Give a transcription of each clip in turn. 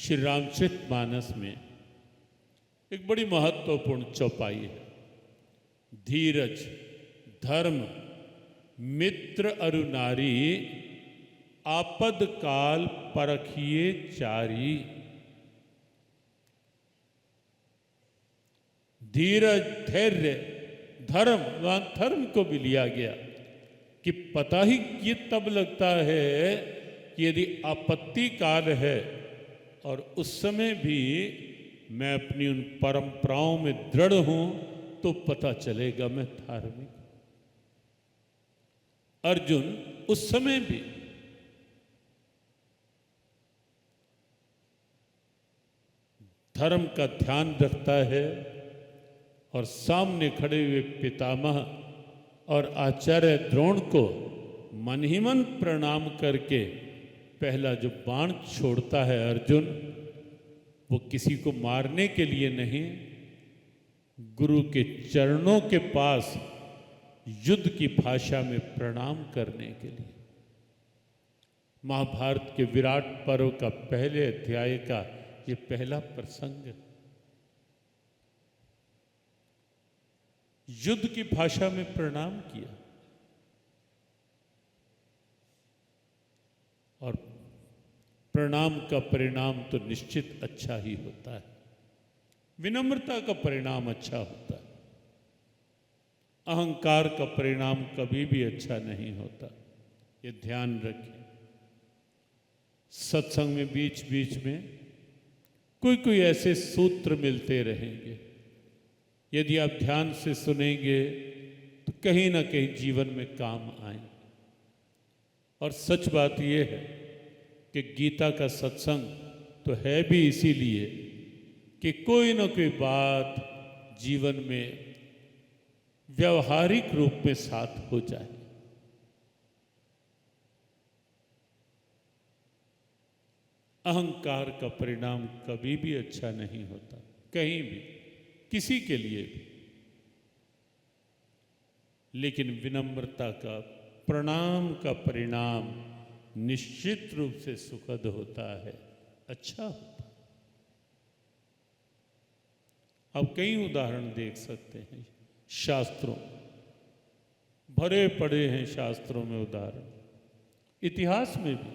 श्री रामचरितमानस में एक बड़ी महत्वपूर्ण चौपाई है। धीरज, धर्म, मित्र अरु नारी, आपद काल परखिए चारी। धीरज, धैर्य, धर्म, वहां धर्म को भी लिया गया कि पता ही ये तब लगता है कि यदि आपत्ति काल है और उस समय भी मैं अपनी उन परंपराओं में दृढ़ हूं तो पता चलेगा मैं धार्मिक। अर्जुन उस समय भी धर्म का ध्यान रखता है और सामने खड़े हुए पितामह और आचार्य द्रोण को मन ही मन प्रणाम करके पहला जो बाण छोड़ता है अर्जुन, वो किसी को मारने के लिए नहीं, गुरु के चरणों के पास युद्ध की भाषा में प्रणाम करने के लिए। महाभारत के विराट पर्व का पहले अध्याय का ये पहला प्रसंग है। युद्ध की भाषा में प्रणाम किया और प्रणाम का परिणाम तो निश्चित अच्छा ही होता है। विनम्रता का परिणाम अच्छा होता है। अहंकार का परिणाम कभी भी अच्छा नहीं होता, ये ध्यान रखें। सत्संग में बीच बीच में कोई कोई ऐसे सूत्र मिलते रहेंगे, यदि आप ध्यान से सुनेंगे तो कहीं ना कहीं जीवन में काम आए। और सच बात यह है कि गीता का सत्संग तो है भी इसीलिए कि कोई ना कोई बात जीवन में व्यवहारिक रूप में साथ हो जाए। अहंकार का परिणाम कभी भी अच्छा नहीं होता, कहीं भी, किसी के लिए भी। लेकिन विनम्रता का, प्रणाम का परिणाम निश्चित रूप से सुखद होता है, अच्छा होता है। आप कई उदाहरण देख सकते हैं, शास्त्रों भरे पड़े हैं, शास्त्रों में उदाहरण, इतिहास में भी।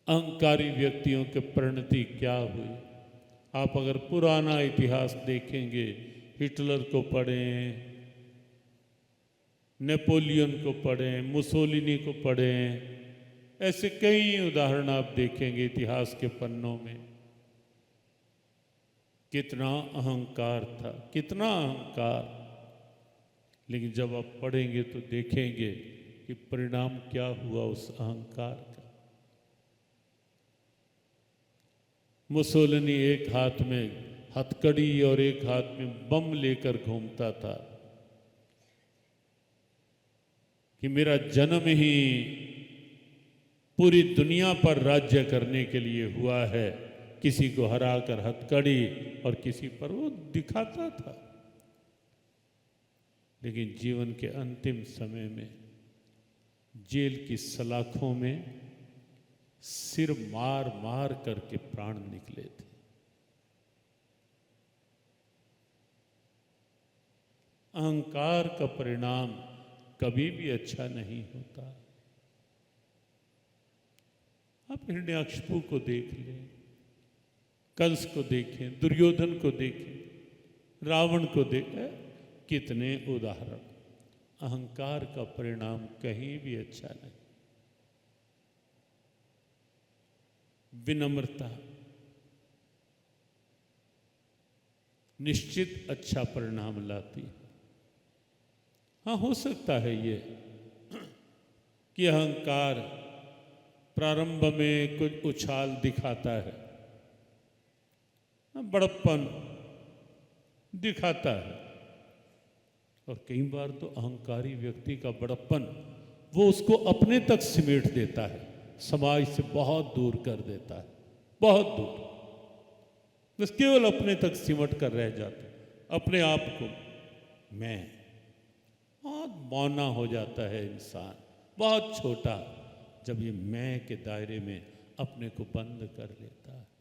अहंकारी व्यक्तियों की परिणति क्या हुई, आप अगर पुराना इतिहास देखेंगे, हिटलर को पढ़ें, नेपोलियन को पढ़ें, मुसोलिनी को पढ़ें, ऐसे कई उदाहरण आप देखेंगे इतिहास के पन्नों में। कितना अहंकार था, कितना अहंकार। लेकिन जब आप पढ़ेंगे तो देखेंगे कि परिणाम क्या हुआ उस अहंकार का। मुसोलिनी एक हाथ में हथकड़ी और एक हाथ में बम लेकर घूमता था कि मेरा जन्म ही पूरी दुनिया पर राज्य करने के लिए हुआ है। किसी को हराकर हथकड़ी और किसी पर वो दिखाता था। लेकिन जीवन के अंतिम समय में जेल की सलाखों में सिर मार मार करके प्राण निकले थे। अहंकार का परिणाम कभी भी अच्छा नहीं होता। आप हिरण्याकशिपु को देख लें, कंस को देखें, दुर्योधन को देखें, रावण को देखें, कितने उदाहरण। अहंकार का परिणाम कहीं भी अच्छा नहीं। विनम्रता निश्चित अच्छा परिणाम लाती है। हाँ, हो सकता है ये कि अहंकार प्रारंभ में कुछ उछाल दिखाता है, बड़प्पन दिखाता है, और कई बार तो अहंकारी व्यक्ति का बड़प्पन वो उसको अपने तक सिमेट देता है, समाज से बहुत दूर कर देता है, बहुत दूर। बस केवल अपने तक सिमट कर रह जाता है, अपने आप को मैं। बहुत मौना हो जाता है इंसान, बहुत छोटा, जब ये मैं के दायरे में अपने को बंद कर लेता है।